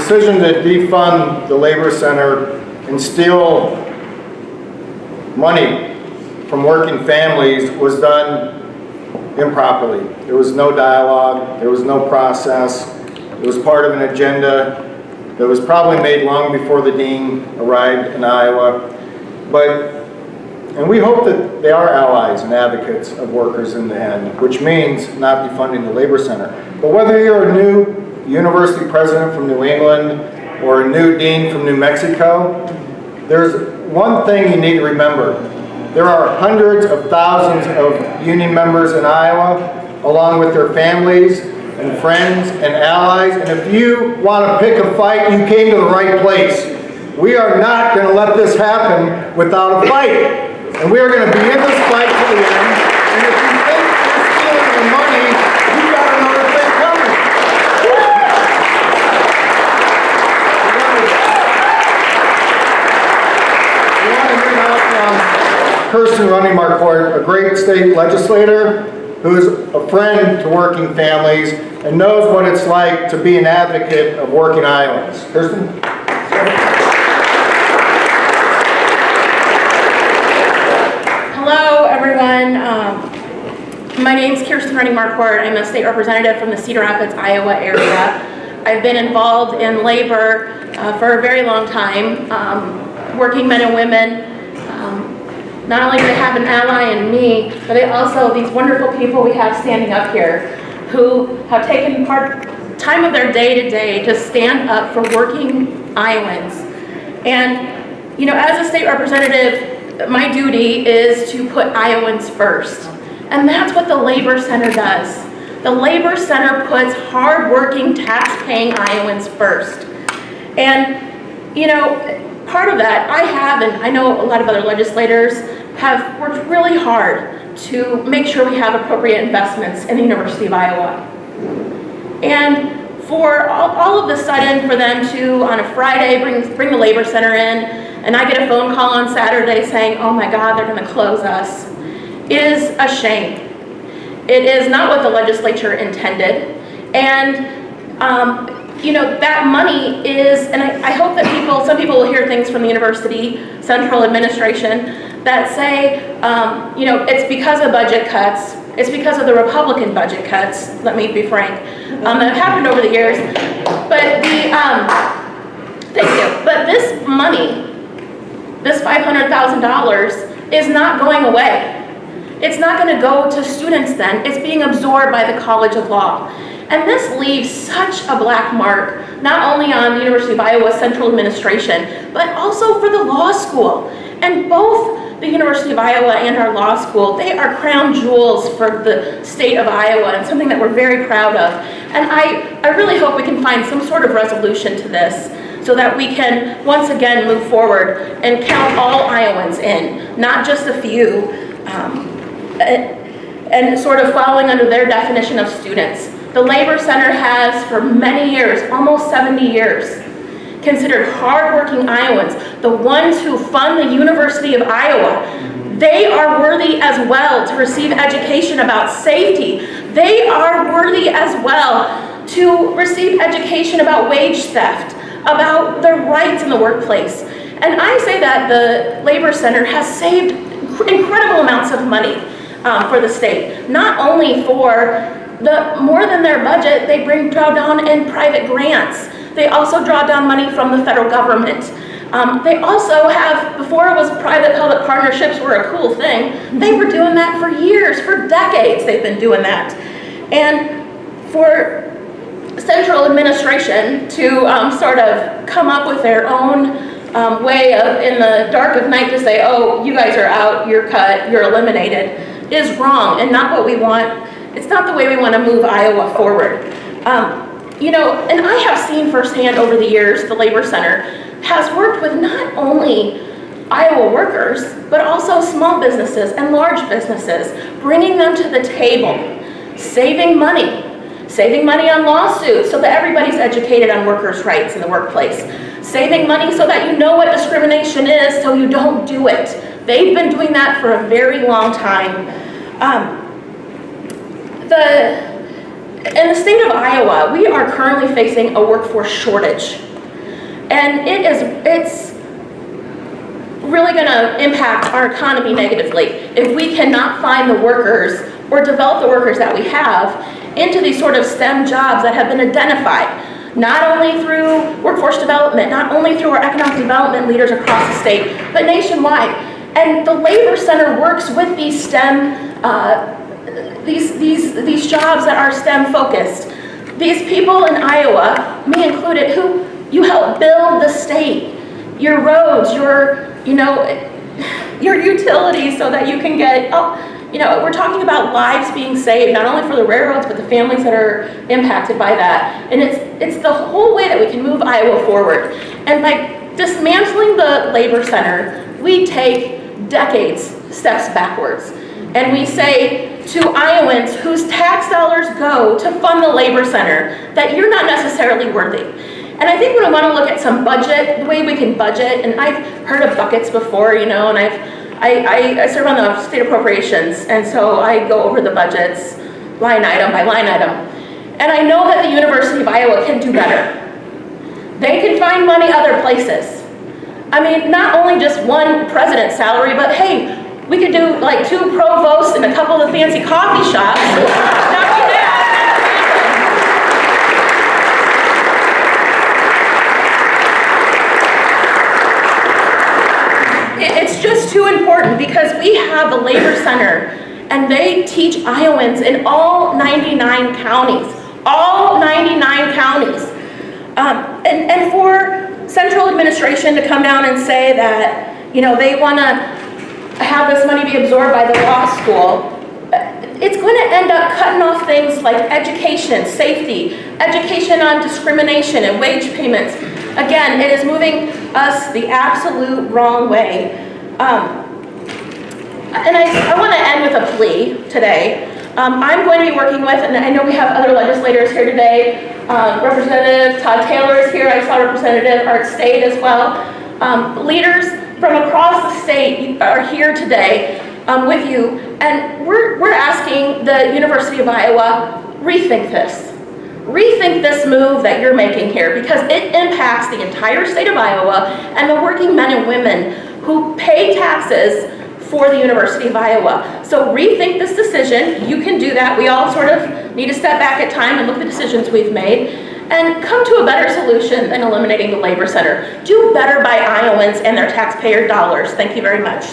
decision to defund the Labor Center and steal money from working families was done improperly. There was no dialogue, there was no process. It was part of an agenda that was probably made long before the dean arrived in Iowa. And we hope that they are allies and advocates of workers in the end, which means not defunding the Labor Center. But whether you're a new university president from New England or a new dean from New Mexico, there's one thing you need to remember. There are hundreds of thousands of union members in Iowa, along with their families and friends and allies. And if you want to pick a fight, you came to the right place. We are not going to let this happen without a fight. And we are going to be in this fight to the end. And if you think you're stealing the money, you've got another thing coming. We want to hear now from Kirsten running Marquardt, a great state legislator who is a friend to working families and knows what it's like to be an advocate of working Iowans. Kirsten? Hello, everyone. My name is Kirsten Marquardt. I'm a state representative from the Cedar Rapids, Iowa area. I've been involved in labor for a very long time, working men and women. Not only do they have an ally in me, but they also, these wonderful people we have standing up here who have taken time of their day to day to stand up for working Iowans. And, you know, as a state representative, my duty is to put Iowans first. And that's what the Labor Center does. The Labor Center puts hard-working, tax-paying Iowans first. And, you know, part of that, I have, and I know a lot of other legislators have worked really hard to make sure we have appropriate investments in the University of Iowa. And for all of a sudden, for them to, on a Friday, bring the Labor Center in, and I get a phone call on Saturday saying, oh my God, they're gonna close us, is a shame. It is not what the legislature intended. And you know, that money is, and I hope that some people will hear things from the university central administration that say, you know, it's because of budget cuts, it's because of the Republican budget cuts, let me be frank, that have happened over the years. But thank you. But this money, this $500,000 is not going away. It's not going to go to students then. It's being absorbed by the College of Law. And this leaves such a black mark, not only on the University of Iowa Central Administration, but also for the law school. And both the University of Iowa and our law school, they are crown jewels for the state of Iowa and something that we're very proud of. And I really hope we can find some sort of resolution to this so that we can once again move forward and count all Iowans in, not just a few, and sort of following under their definition of students. The Labor Center has, for many years, almost 70 years, considered hardworking Iowans, the ones who fund the University of Iowa. They are worthy as well to receive education about safety. They are worthy as well to receive education about wage theft, about their rights in the workplace. And I say that the Labor Center has saved incredible amounts of money for the state, not only for more than their budget, they draw down in private grants. They also draw down money from the federal government. They also have, before it was private-public partnerships were a cool thing, they were doing that for years, for decades they've been doing that. And for central administration to sort of come up with their own way of, in the dark of night, to say, oh, you guys are out, you're cut, you're eliminated, is wrong and not what we want. It's not the way we want to move Iowa forward. You know, and I have seen firsthand over the years, the Labor Center has worked with not only Iowa workers, but also small businesses and large businesses, bringing them to the table, saving money on lawsuits so that everybody's educated on workers' rights in the workplace, saving money so that you know what discrimination is so you don't do it. They've been doing that for a very long time. In the state of Iowa, we are currently facing a workforce shortage. And it's really going to impact our economy negatively if we cannot find the workers or develop the workers that we have into these sort of STEM jobs that have been identified, not only through workforce development, not only through our economic development leaders across the state, but nationwide. And the Labor Center works with these STEM, these jobs that are STEM focused. These people in Iowa, me included, who you help build the state, your roads, your utilities so that you can get, we're talking about lives being saved, not only for the railroads, but the families that are impacted by that. And it's the whole way that we can move Iowa forward. And by dismantling the Labor Center, we take decades steps backwards. And we say to Iowans whose tax dollars go to fund the Labor Center that you're not necessarily worthy. And I think when I want to look at some budget, the way we can budget, and I've heard of buckets before, and I serve on the state appropriations, and so I go over the budgets line item by line item. And I know that the University of Iowa can do better. They can find money other places. I mean, not only just one president's salary, but hey, we could do like 2 provosts and a couple of fancy coffee shops. It's just too important because we have the Labor Center and they teach Iowans in all 99 counties. All 99 counties. And for central administration to come down and say that, they want to have this money be absorbed by the law school, it's going to end up cutting off things like education, safety, education on discrimination and wage payments. Again, it is moving us the absolute wrong way. And I want to end with a plea today. I'm going to be working with, and I know we have other legislators here today. Representative Todd Taylor is here. I saw Representative Art State as well. Leaders from across the state are here today with you, and we're asking the University of Iowa, rethink this. Rethink this move that you're making here because it impacts the entire state of Iowa and the working men and women who pay taxes for the University of Iowa. So rethink this decision. You can do that. We all sort of need to step back at time and look at the decisions we've made and come to a better solution than eliminating the Labor Center. Do better by Iowans and their taxpayer dollars. Thank you very much.